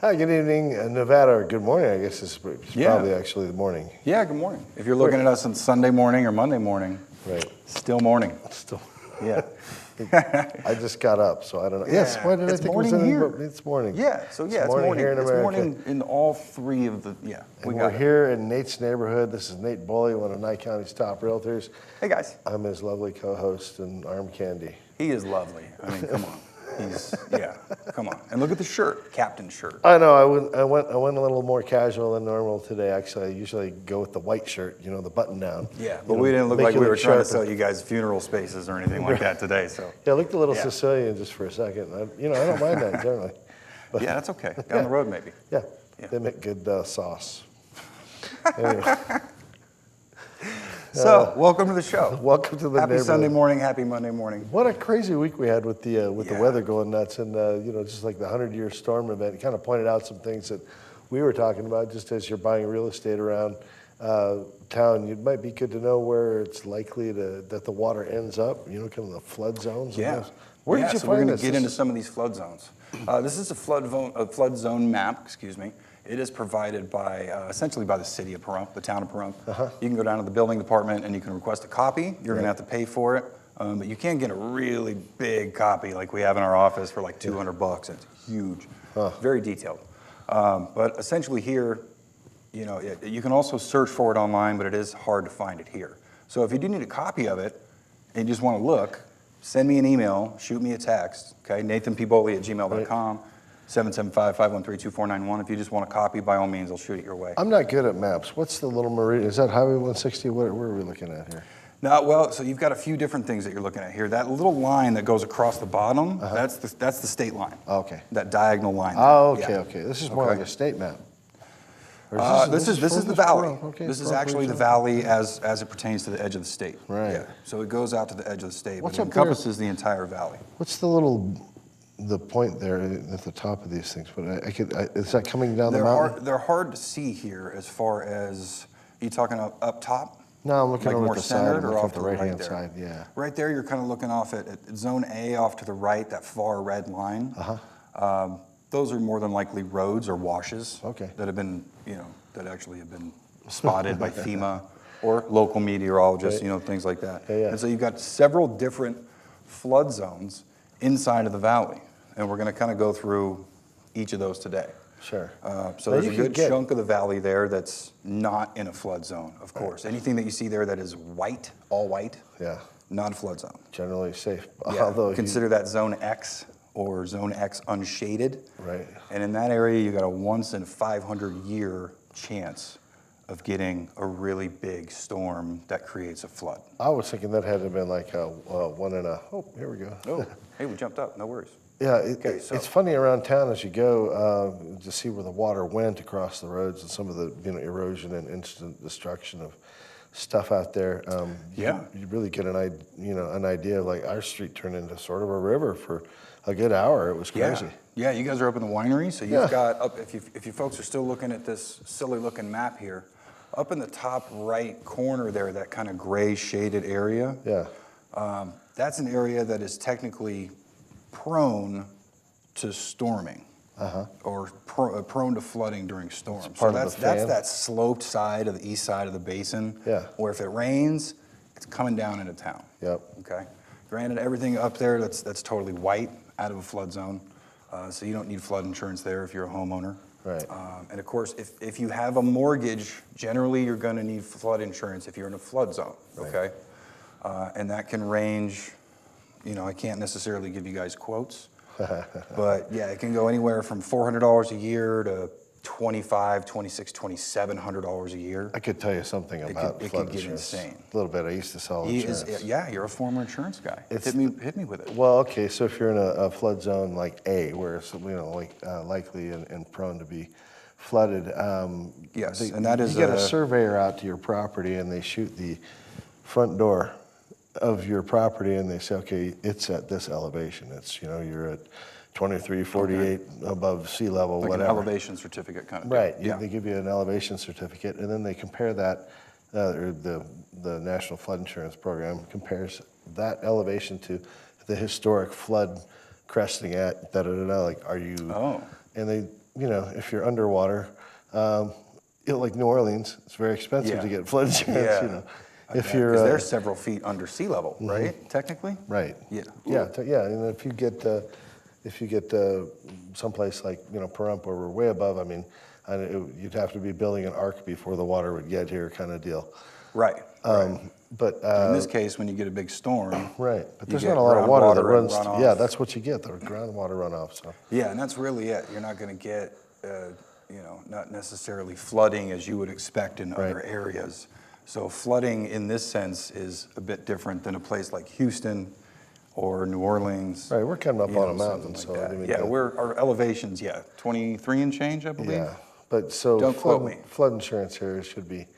Hi, good evening, Nevada, or good morning, I guess it's probably actually the morning. Yeah, good morning. If you're looking at us on Sunday morning or Monday morning, Right. still morning. Still. Yeah. I just got up, so I don't know. Yeah. Yes, why did I It's think it was morning anything here. but it's morning. Yeah, so yeah, it's morning here in It's America. morning in all three of the, And we're here in Nate's neighborhood. This is Nate Bully, one of Nye County's top realtors. Hey, guys. I'm his lovely co-host and arm candy. He is lovely. I mean, come on. Come on. And look at the shirt, captain shirt. I know, I went a little more casual than normal today. Actually, I usually go with the white shirt, you know, the button down. Yeah, but we didn't look like we were trying to sell you guys funeral spaces or anything like that today, so. Yeah, I looked a little Sicilian just for a second. I don't mind that generally. But, yeah, that's okay. Down the road, maybe. Yeah, they make good sauce. Anyway. So, welcome to the show. Welcome to the Happy Sunday morning, happy Monday morning. What a crazy week we had with the weather going nuts, and just like the 100-year storm event. It kind of pointed out some things that we were talking about. Just as you're buying real estate around town, it might be good to know where it's likely that the water ends up. You know, kind of the flood zones. Yeah. Where did you so find we're going this? to get into some of these flood zones. This is a flood zone map. Excuse me. It is provided by, essentially by the city of Pahrump, the town of Pahrump. You can go down to the building department and you can request a copy. You're going to have to pay for it, but you can get a really big copy like we have in our office for like $200. It's huge, very detailed. But essentially here, you can also search for it online, but it is hard to find it here. So if you do need a copy of it and you just want to look, send me an email, shoot me a text, okay, nathanpboli@gmail.com. 775-513-2491. If you just want a copy, by all means, I'll shoot it your way. I'm not good at maps. What's the little meridian? Is that Highway 160? Where are we looking at here? No, well, so you've got a few different things that you're looking at here. That little line that goes across the bottom, that's the state line. Okay. That diagonal line. Oh, okay, okay. This is more like a state map. This is the valley. Okay, this is actually the valley as it pertains to the edge of the state. Right. Yeah. So it goes out to the edge of the state, What's but it up there? encompasses the entire valley. What's the point there at the top of these things? But is that coming down the mountain? They're hard to see here as far as, are you talking up top? No, I'm looking like over more at the side. centered or off the to the right-hand right there? side, yeah. Right there, you're kind of looking off at Zone A off to the right, that far red line. Those are more than likely roads or washes that have been, that actually have been spotted by FEMA or local meteorologists, things like that. Yeah. And so you've got several different flood zones inside of the valley, and we're going to kind of go through each of those today. Sure. So there's a good chunk of the valley there that's not in a flood zone, of course. Anything that you see there that is white, all white, not a flood zone. Generally safe. Yeah. Although consider that Zone X or Zone X unshaded. Right. And in that area, you got a once in 500-year chance of getting a really big storm that creates a flood. I was thinking that had to have been like a 1 in a, oh, here we go. Oh, hey, we jumped up, no worries. Yeah, it's funny around town as you go to see where the water went across the roads and some of the erosion and instant destruction of stuff out there. You really get an idea of like our street turned into sort of a river for a good hour. It was crazy. Yeah, you guys are up in the winery, so you've got up. If you folks are still looking at this silly looking map here, up in the top right corner there, that kind of gray shaded area. Yeah. That's an area that is technically prone to storming, or prone to flooding during storms. So that's that sloped side of the east side of the basin, where if it rains, it's coming down into town. Yep. Okay. Granted, everything up there that's totally white out of a flood zone, so you don't need flood insurance there if you're a homeowner. Right. And of course, if you have a mortgage, generally you're going to need flood insurance if you're in a flood zone. Okay. And that can range. I can't necessarily give you guys quotes, but yeah, it can go anywhere from $400 a year to $2,500, $2,600, $2,700 a year. I could tell you something about it flood could get insurance. insane. A little bit. I used to sell insurance. Yeah, you're a former insurance guy. Hit me with it. Well, okay, so if you're in a flood zone like A, where it's likely and prone to be flooded, yes, and that is you get a surveyor out to your property and they shoot the front door of your property and they say, okay, it's at this elevation. It's you're at 2348 above sea level, like whatever. An elevation certificate kind of right. deal. They give you an elevation certificate, and then they compare that. Or the National Flood Insurance Program compares that elevation to the historic flood cresting at like, are you? Oh. And if you're underwater, like New Orleans, it's very expensive to get flood insurance. Yeah. If you're, because they're several feet under sea level, right? Technically. right. Yeah. Yeah. And if you get someplace like Pahrump where we're way above, I mean, you'd have to be building an ark before the water would get here, kind of deal. Right. But in this case, when you get a big storm, right. But there's you not get a lot of water that runs. runoff. Yeah, that's what you get, the groundwater runoff. So. Yeah, and that's really it. You're not going to get, not necessarily flooding as you would expect in other areas. So flooding in this sense is a bit different than a place like Houston or New Orleans. Right, we're kind of up on a mountain, like so that. I mean, our elevations, 23 and change, I believe. Yeah, but so Don't quote me. Flood insurance here should be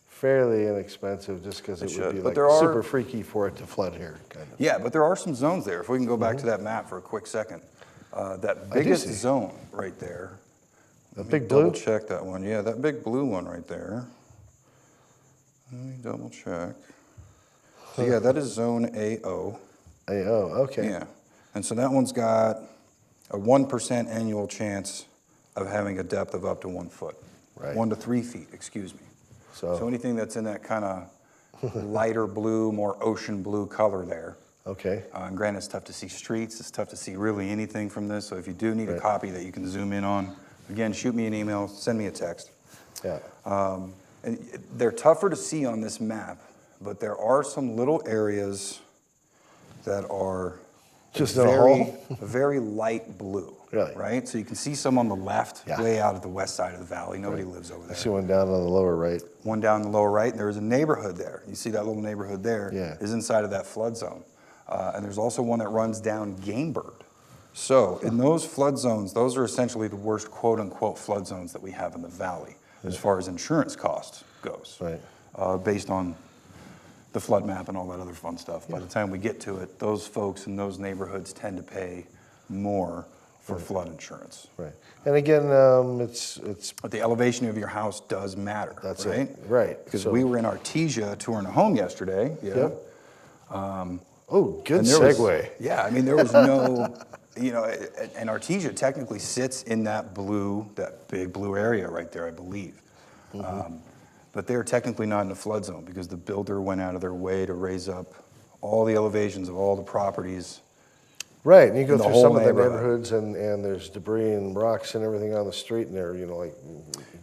fairly inexpensive, just because it would be But like super freaky for it to flood here, kind of. Yeah, but there are some zones there. If we can go back to that map for a quick second, that biggest zone right there. The big blue? Double check that one. Yeah, that big blue one right there. Let me double check. So yeah, that is zone AO. AO, okay. Yeah, and so that one's got a 1% annual chance of having a depth of up to 1 foot. Right. 1 to 3 feet, excuse me. So anything that's in that kind of lighter blue, more ocean blue color there. okay. And granted, it's tough to see streets. It's tough to see really anything from this. So if you do need a copy that you can zoom in on, again, shoot me an email, send me a text. Yeah. And they're tougher to see on this map, but there are some little areas that are Just in a hole? very light blue. Really? Right? So you can see some on the left, way out at the west side of the valley. Nobody lives over I there. see one down on the lower right. One down the lower right, and there is a neighborhood there. You see that little neighborhood there is inside of that flood zone. And there's also one that runs down Gamebird. So in those flood zones, those are essentially the worst quote-unquote flood zones that we have in the valley as far as insurance cost goes, based on the flood map and all that other fun stuff. By the time we get to it, those folks in those neighborhoods tend to pay more for flood insurance. Right. And again, it's. But the elevation of your house does matter. That's right. it. Right. Because we were in Artesia touring a home yesterday. Yeah. Yep. Oh, good And there was- segue. yeah, I mean, there was no, and Artesia technically sits in that big blue area right there, I believe. But they're technically not in a flood zone because the builder went out of their way to raise up all the elevations of all the properties. Right, and you go the through whole some of the neighborhood. neighborhoods, and there's debris and rocks and everything on the street, and they're like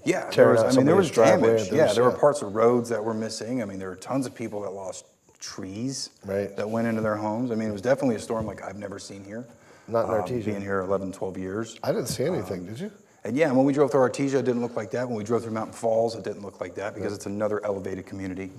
Yeah, tearing out there was somebody's driveway. damage. Yeah, there were parts of roads that were missing. I mean, there were tons of people that lost trees that went into their homes. I mean, it was definitely a storm like I've never seen here. Not in Artesia. Being here 11, 12 years. I didn't see anything, did you? And yeah, when we drove through Artesia, it didn't look like that. When we drove through Mountain Falls, it didn't look like that because it's another elevated community.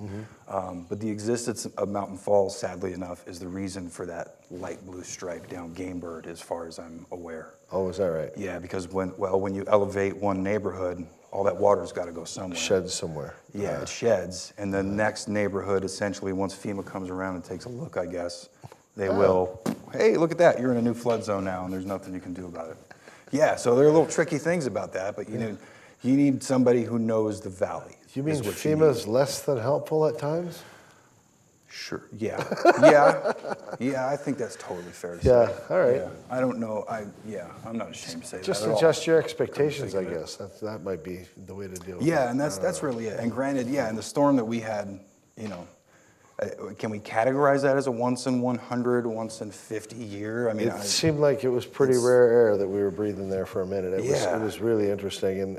But the existence of Mountain Falls, sadly enough, is the reason for that light blue stripe down Gamebird, as far as I'm aware. Oh, is that right? Yeah, because when you elevate one neighborhood, all that water's got to go somewhere. Sheds somewhere. Yeah, it sheds. And the next neighborhood, essentially, once FEMA comes around and takes a look, I guess, they will, hey, look at that, you're in a new flood zone now, and there's nothing you can do about it. Yeah, so there are little tricky things about that, but you need somebody who knows the valley. You mean FEMA's less than helpful at times? Sure. Yeah. Yeah, I think that's totally fair to say. Yeah, all right. Yeah. I don't know. I'm not ashamed to say Just that. adjust your expectations, I guess. That might be the way to deal with it. Yeah, and that's really it. And granted, in the storm that we had, can we categorize that as a once in 100, once in 50 year? I mean, it seemed like it was pretty rare air that we were breathing there for a minute. It was really interesting, and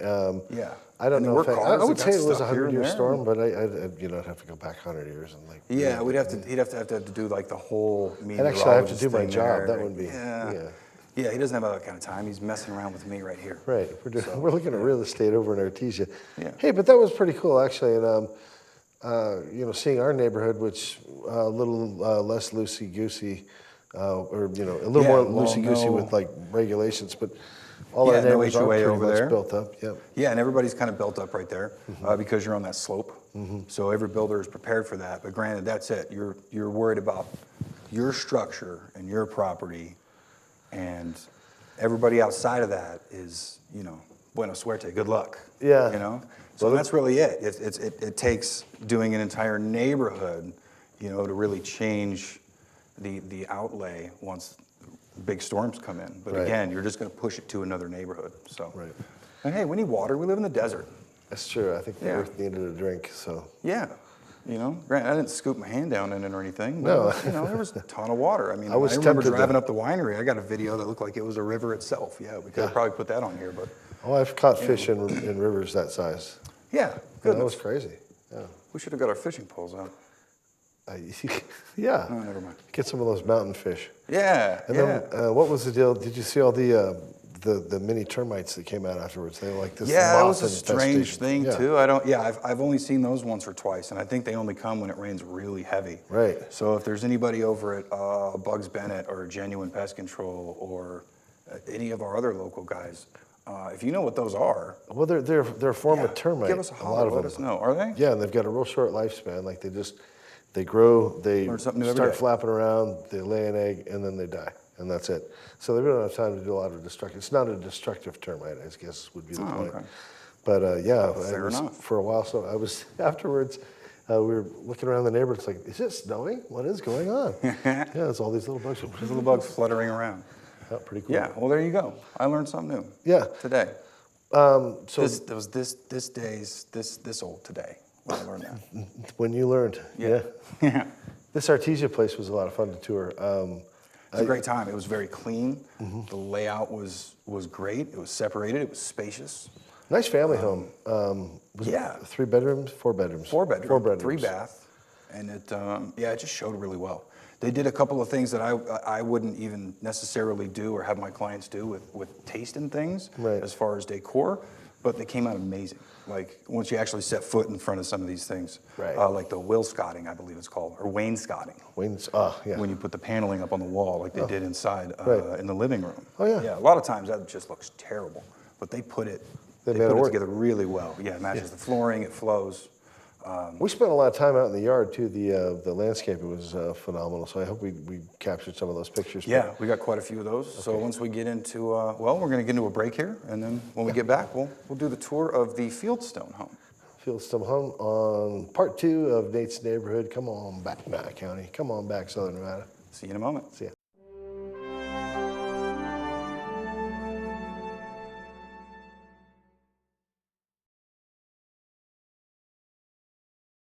I don't know. I would say it was a 100-year storm, but I'd have to go back 100 years and like. Yeah, he'd have to do like the whole meteorologist. And actually, I have to do my thing job. there. That would be. Yeah, he doesn't have that kind of time. He's messing around with me right here. Right. We're looking at real estate over in Artesia. Yeah. Hey, but that was pretty cool actually, and seeing our neighborhood, which a little less loosey-goosey, or a little more loosey-goosey with like regulations, but all our neighbors are pretty much built up. Yep. Yeah, and everybody's kind of built up right there because you're on that slope. So every builder is prepared for that. But granted, that's it. You're worried about your structure and your property, and everybody outside of that is, buena suerte, good luck. Yeah. So that's really it. It takes doing an entire neighborhood, to really change the outlay once big storms come in. But Right. again, you're just going to push it to another neighborhood. So, Right. and hey, we need water. We live in the desert. That's true. I think the Yeah. earth needed a drink, so. Yeah. You know, granted, I didn't scoop my hand down in it or anything. But, No. you know, there was a ton of water. I mean, I was remember tempted to- driving up the winery. I got a video that looked like it was a river itself. Yeah, we could have probably put that on here, but. Oh, I've caught fish in rivers that size. Yeah, That was goodness. crazy. Yeah. We should have got our fishing poles out. Yeah. Oh, never mind. Get some of those mountain fish. Yeah, And yeah. then, what was the deal? Did you see all the mini termites that came out afterwards? They were like this Yeah, that moth was a strange infestation. thing Yeah. too. I've only seen those once or twice, and I think they only come when it rains really heavy. Right. So if there's anybody over at Bugs Bennett or Genuine Pest Control or any of our other local guys, if you know what those are, Well, they're a form of termite. give us a lot holler. of Let them. us know. Are they? Yeah, and they've got a real short lifespan. Like they grow, they Learn something new every start day. flapping around, they lay an egg, and then they die, and that's it. So they really don't have time to do a lot of destructive. It's not a destructive termite, I guess would be the point. Okay. But yeah, Fair it was enough. for a while. So I was afterwards. We were looking around the neighborhood. It's like, is it snowing? What is going on? Yeah, there's all these little bugs. There's little bugs fluttering around. Oh, pretty cool. Yeah. Well, there you go. I learned something new. Yeah. Today. So This was this old today when I learned that. when you learned, yeah. Yeah. This Artesia place was a lot of fun to tour. It's a great time. It was very clean. Mm-hmm. The layout was great. It was separated. It was spacious. Nice family home. Was yeah. it 3 bedrooms, 4 bedrooms? 4 bedroom, 4 bedrooms. 3 bath, and it just showed really well. They did a couple of things that I wouldn't even necessarily do or have my clients do with taste in things Right. as far as decor, but they came out amazing. Like once you actually set foot in front of some of these things, Right. like the wainscoting, I believe it's called, or wainscoting. Wayne's, yeah. When you put the paneling up on the wall like they did inside Right. in the living room. Oh, yeah. Yeah, a lot of times that just looks terrible, but they put it They made it work. together really well. Yeah, it matches the flooring, it flows. We spent a lot of time out in the yard too. The landscape was phenomenal. So I hope we captured some of those pictures. Yeah, we got quite a few of those. So once we get into, we're going to get into a break here, and then when we get back, we'll do the tour of the Fieldstone home. Fieldstone Home on part 2 of Nate's Neighborhood. Come on back, County. Come on back, Southern Nevada. See you in a moment. See ya.